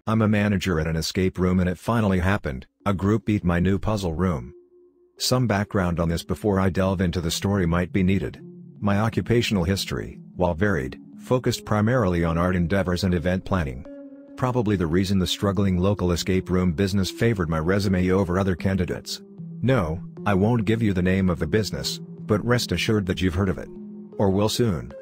I'm a manager at an escape room and it finally happened, a group beat my new puzzle room. Some background on this before I delve into the story might be needed. My occupational history, while varied, focused primarily on art endeavors and event planning. Probably the reason the struggling local escape room business favored my resume over other candidates. No, I won't give you the name of the business, but rest assured that you've heard of it. Or will soon.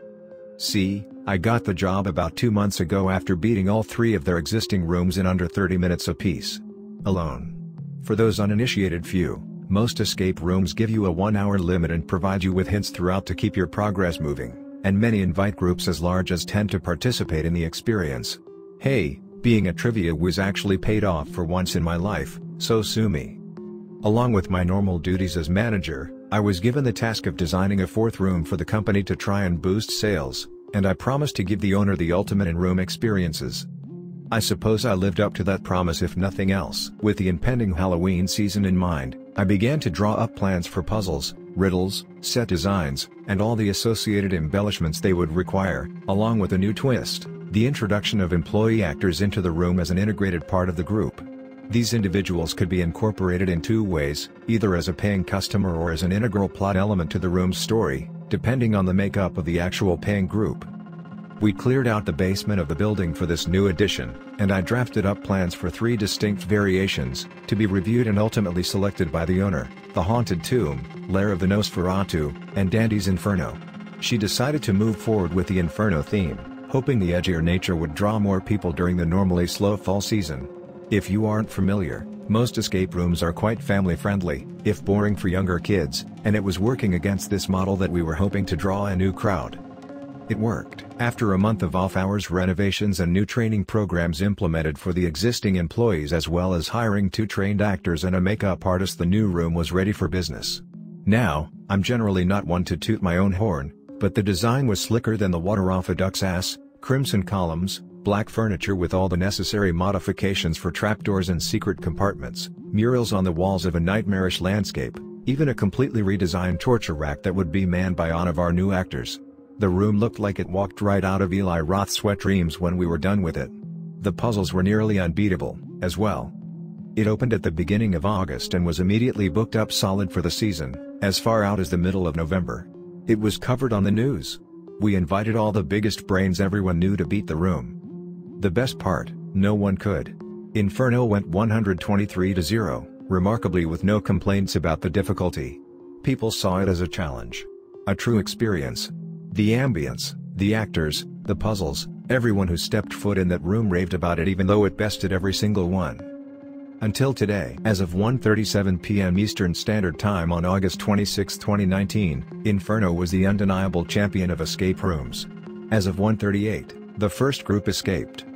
See, I got the job about 2 months ago after beating all 3 of their existing rooms in under 30 minutes apiece. Alone. For those uninitiated few, most escape rooms give you a 1-hour limit and provide you with hints throughout to keep your progress moving, and many invite groups as large as 10 to participate in the experience. Hey, being a trivia whiz actually paid off for once in my life, so sue me. Along with my normal duties as manager, I was given the task of designing a 4th room for the company to try and boost sales, and I promised to give the owner the ultimate in-room experiences. I suppose I lived up to that promise if nothing else. With the impending Halloween season in mind, I began to draw up plans for puzzles, riddles, set designs, and all the associated embellishments they would require, along with a new twist, the introduction of employee actors into the room as an integrated part of the group. These individuals could be incorporated in 2 ways, either as a paying customer or as an integral plot element to the room's story, depending on the makeup of the actual paying group. We cleared out the basement of the building for this new addition, and I drafted up plans for 3 distinct variations, to be reviewed and ultimately selected by the owner: the Haunted Tomb, Lair of the Nosferatu, and Dandy's Inferno. She decided to move forward with the Inferno theme, hoping the edgier nature would draw more people during the normally slow fall season. If you aren't familiar, most escape rooms are quite family-friendly, if boring for younger kids, and it was working against this model that we were hoping to draw a new crowd. It worked. After a month of off-hours renovations and new training programs implemented for the existing employees as well as hiring 2 trained actors and a makeup artist, the new room was ready for business. Now, I'm generally not one to toot my own horn, but the design was slicker than the water off a duck's ass: crimson columns, black furniture with all the necessary modifications for trapdoors and secret compartments, murals on the walls of a nightmarish landscape, even a completely redesigned torture rack that would be manned by one of our new actors. The room looked like it walked right out of Eli Roth's Wet Dreams when we were done with it. The puzzles were nearly unbeatable, as well. It opened at the beginning of August and was immediately booked up solid for the season, as far out as the middle of November. It was covered on the news. We invited all the biggest brains everyone knew to beat the room. The best part, no one could. Inferno went 123-0, remarkably with no complaints about the difficulty. People saw it as a challenge. A true experience. The ambience, the actors, the puzzles, everyone who stepped foot in that room raved about it even though it bested every single one. Until today, as of 1:37 p.m. Eastern Standard Time on August 26, 2019, Inferno was the undeniable champion of escape rooms. As of 1:38, the first group escaped.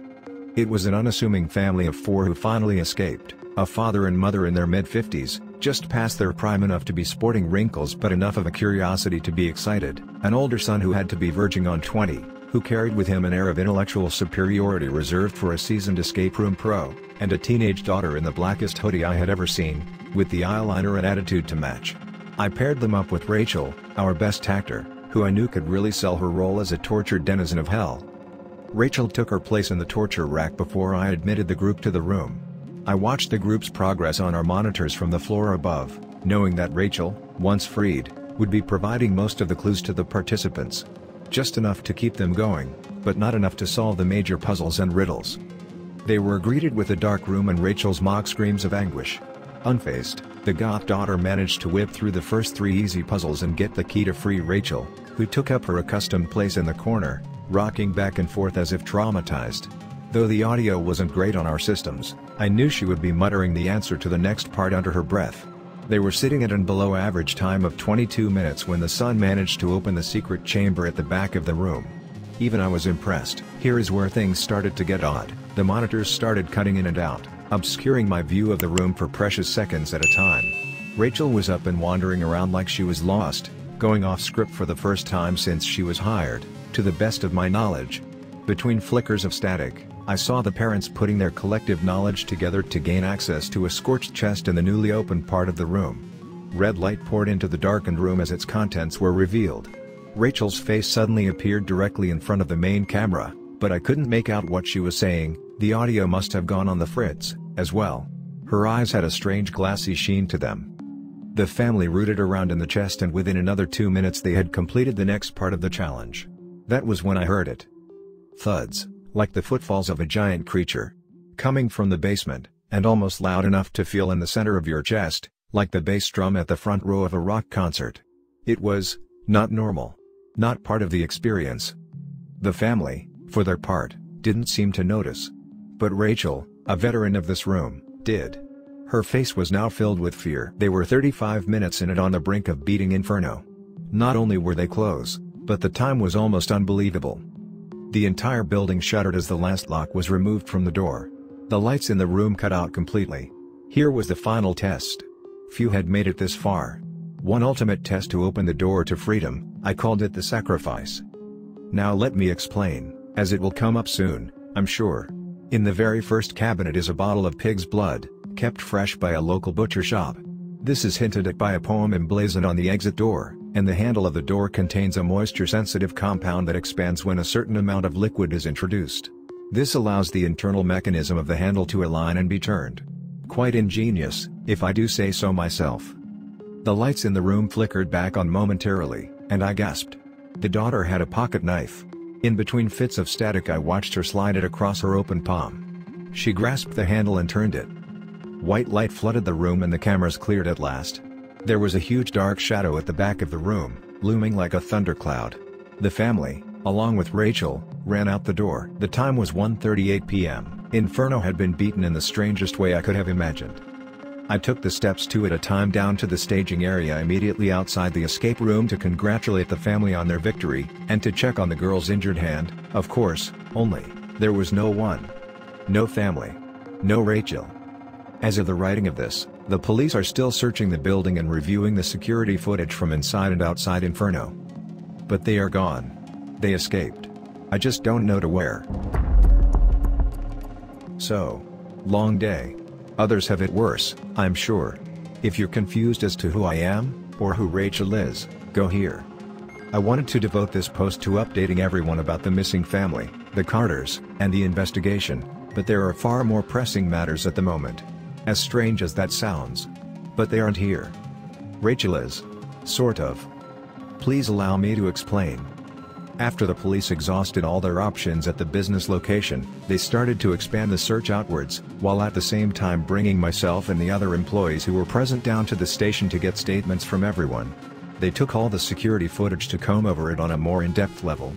It was an unassuming family of 4 who finally escaped, a father and mother in their mid-50s, just past their prime enough to be sporting wrinkles but enough of a curiosity to be excited, an older son who had to be verging on 20, who carried with him an air of intellectual superiority reserved for a seasoned escape room pro, and a teenage daughter in the blackest hoodie I had ever seen, with the eyeliner and attitude to match. I paired them up with Rachel, our best actor, who I knew could really sell her role as a tortured denizen of hell. Rachel took her place in the torture rack before I admitted the group to the room. I watched the group's progress on our monitors from the floor above, knowing that Rachel, once freed, would be providing most of the clues to the participants. Just enough to keep them going, but not enough to solve the major puzzles and riddles. They were greeted with a dark room and Rachel's mock screams of anguish. Unfazed, the goth daughter managed to whip through the first 3 easy puzzles and get the key to free Rachel, who took up her accustomed place in the corner, rocking back and forth as if traumatized. Though the audio wasn't great on our systems, I knew she would be muttering the answer to the next part under her breath. They were sitting at an below average time of 22 minutes when the son managed to open the secret chamber at the back of the room. Even I was impressed. Here is where things started to get odd. The monitors started cutting in and out, obscuring my view of the room for precious seconds at a time. Rachel was up and wandering around like she was lost, going off script for the first time since she was hired, to the best of my knowledge. Between flickers of static, I saw the parents putting their collective knowledge together to gain access to a scorched chest in the newly opened part of the room. Red light poured into the darkened room as its contents were revealed. Rachel's face suddenly appeared directly in front of the main camera, but I couldn't make out what she was saying. The audio must have gone on the fritz, as well. Her eyes had a strange glassy sheen to them. The family rooted around in the chest, and within another 2 minutes they had completed the next part of the challenge. That was when I heard it. Thuds, like the footfalls of a giant creature. Coming from the basement, and almost loud enough to feel in the center of your chest, like the bass drum at the front row of a rock concert. It was not normal. Not part of the experience. The family, for their part, didn't seem to notice. But Rachel, a veteran of this room, did. Her face was now filled with fear. They were 35 minutes in it, on the brink of beating Inferno. Not only were they close, but the time was almost unbelievable. The entire building shuddered as the last lock was removed from the door. The lights in the room cut out completely. Here was the final test. Few had made it this far. One ultimate test to open the door to freedom. I called it the sacrifice. Now let me explain, as it will come up soon, I'm sure. In the very first cabinet is a bottle of pig's blood, kept fresh by a local butcher shop. This is hinted at by a poem emblazoned on the exit door, and the handle of the door contains a moisture-sensitive compound that expands when a certain amount of liquid is introduced. This allows the internal mechanism of the handle to align and be turned. Quite ingenious, if I do say so myself. The lights in the room flickered back on momentarily, and I gasped. The daughter had a pocket knife. In between fits of static I watched her slide it across her open palm. She grasped the handle and turned it. White light flooded the room and the cameras cleared at last. There was a huge dark shadow at the back of the room, looming like a thundercloud. The family, along with Rachel, ran out the door. The time was 1:38 p.m. Inferno had been beaten in the strangest way I could have imagined. I took the steps 2 at a time down to the staging area immediately outside the escape room to congratulate the family on their victory, and to check on the girl's injured hand, of course, only. There was no one. No family. No Rachel. As of the writing of this, the police are still searching the building and reviewing the security footage from inside and outside Inferno. But they are gone. They escaped. I just don't know to where. So, long day. Others have it worse, I'm sure. If you're confused as to who I am, or who Rachel is, go here. I wanted to devote this post to updating everyone about the missing family, the Carters, and the investigation, but there are far more pressing matters at the moment. As strange as that sounds. But they aren't here. Rachel is. Sort of. Please allow me to explain. After the police exhausted all their options at the business location, they started to expand the search outwards, while at the same time bringing myself and the other employees who were present down to the station to get statements from everyone. They took all the security footage to comb over it on a more in-depth level.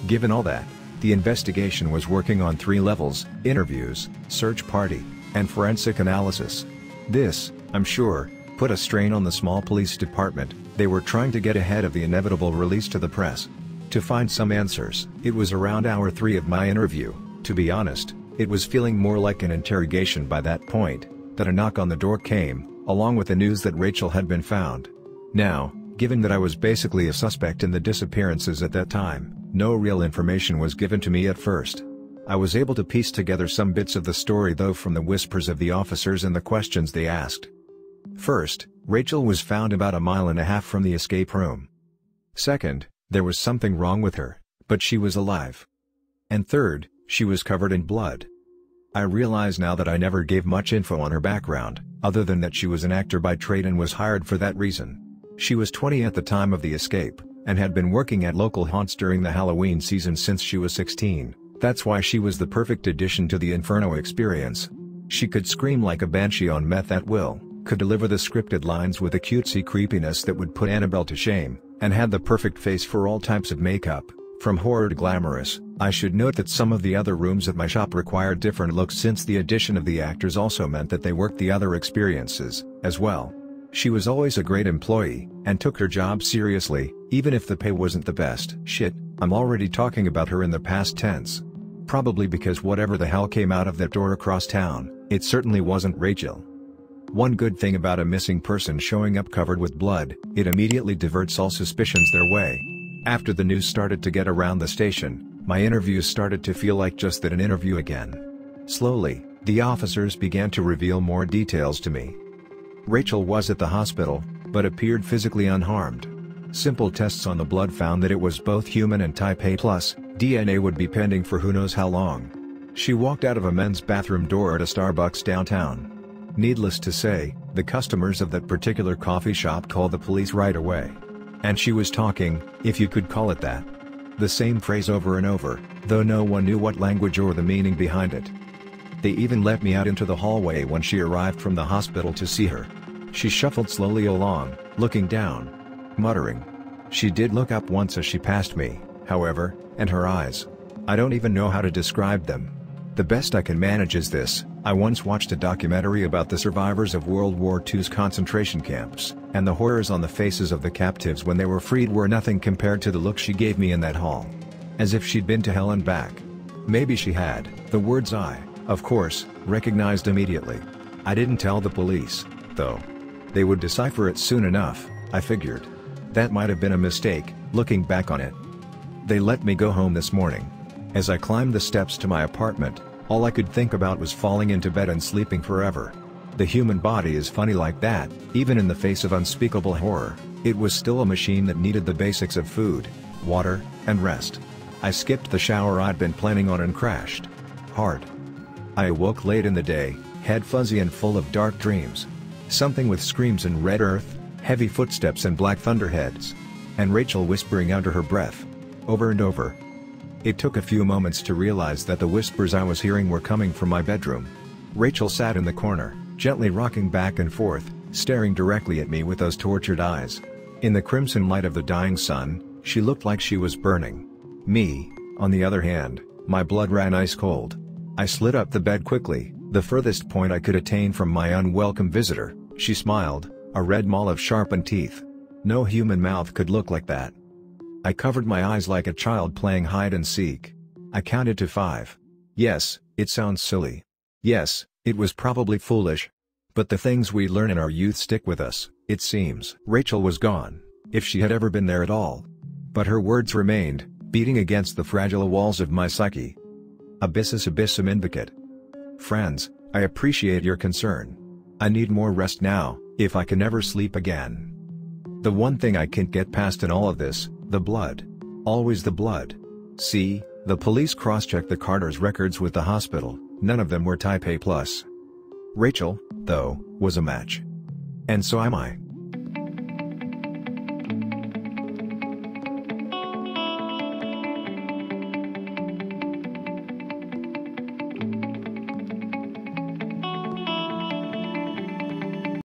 Given all that, the investigation was working on 3 levels: interviews, search party, and forensic analysis. This, I'm sure, put a strain on the small police department. They were trying to get ahead of the inevitable release to the press. To find some answers. It was around hour 3 of my interview. To be honest, it was feeling more like an interrogation by that point, that a knock on the door came, along with the news that Rachel had been found. Now, given that I was basically a suspect in the disappearances at that time, no real information was given to me at first. I was able to piece together some bits of the story though from the whispers of the officers and the questions they asked. First, Rachel was found about 1.5 miles from the escape room. Second, there was something wrong with her, but she was alive. And third, she was covered in blood. I realize now that I never gave much info on her background, other than that she was an actor by trade and was hired for that reason. She was 20 at the time of the escape, and had been working at local haunts during the Halloween season since she was 16. That's why she was the perfect addition to the Inferno experience. She could scream like a banshee on meth at will, could deliver the scripted lines with a cutesy creepiness that would put Annabelle to shame, and had the perfect face for all types of makeup, from horror to glamorous. I should note that some of the other rooms at my shop required different looks since the addition of the actors also meant that they worked the other experiences, as well. She was always a great employee, and took her job seriously, even if the pay wasn't the best. Shit, I'm already talking about her in the past tense. Probably because whatever the hell came out of that door across town, it certainly wasn't Rachel. One good thing about a missing person showing up covered with blood, it immediately diverts all suspicions their way. After the news started to get around the station, my interviews started to feel like just that, an interview again. Slowly, the officers began to reveal more details to me. Rachel was at the hospital, but appeared physically unharmed. Simple tests on the blood found that it was both human and type A+, DNA would be pending for who knows how long. She walked out of a men's bathroom door at a Starbucks downtown. Needless to say, the customers of that particular coffee shop called the police right away. And she was talking, if you could call it that. The same phrase over and over, though no one knew what language or the meaning behind it. They even let me out into the hallway when she arrived from the hospital to see her. She shuffled slowly along, looking down, muttering. She did look up once as she passed me, however, and her eyes. I don't even know how to describe them. The best I can manage is this: I once watched a documentary about the survivors of World War II's concentration camps, and the horrors on the faces of the captives when they were freed were nothing compared to the look she gave me in that hall. As if she'd been to hell and back. Maybe she had. The words I, of course, recognized immediately. I didn't tell the police, though. They would decipher it soon enough, I figured. That might have been a mistake, looking back on it. They let me go home this morning. As I climbed the steps to my apartment, all I could think about was falling into bed and sleeping forever. The human body is funny like that. Even in the face of unspeakable horror, it was still a machine that needed the basics of food, water, and rest. I skipped the shower I'd been planning on and crashed hard. I awoke late in the day, head fuzzy and full of dark dreams. Something with screams and red earth, heavy footsteps and black thunderheads. And Rachel whispering under her breath. Over and over. It took a few moments to realize that the whispers I was hearing were coming from my bedroom. Rachel sat in the corner, gently rocking back and forth, staring directly at me with those tortured eyes. In the crimson light of the dying sun, she looked like she was burning. Me, on the other hand, my blood ran ice cold. I slid up the bed quickly, the furthest point I could attain from my unwelcome visitor. She smiled, a red maul of sharpened teeth. No human mouth could look like that. I covered my eyes like a child playing hide and seek. I counted to 5. Yes, it sounds silly. Yes, it was probably foolish. But the things we learn in our youth stick with us, it seems. Rachel was gone, if she had ever been there at all. But her words remained, beating against the fragile walls of my psyche. Abyssus abyssum invocate. Friends, I appreciate your concern. I need more rest now, if I can ever sleep again. The one thing I can't get past in all of this, the blood. Always the blood. See, the police cross-checked the Carter's records with the hospital, none of them were type A+. Rachel, though, was a match. And so am I.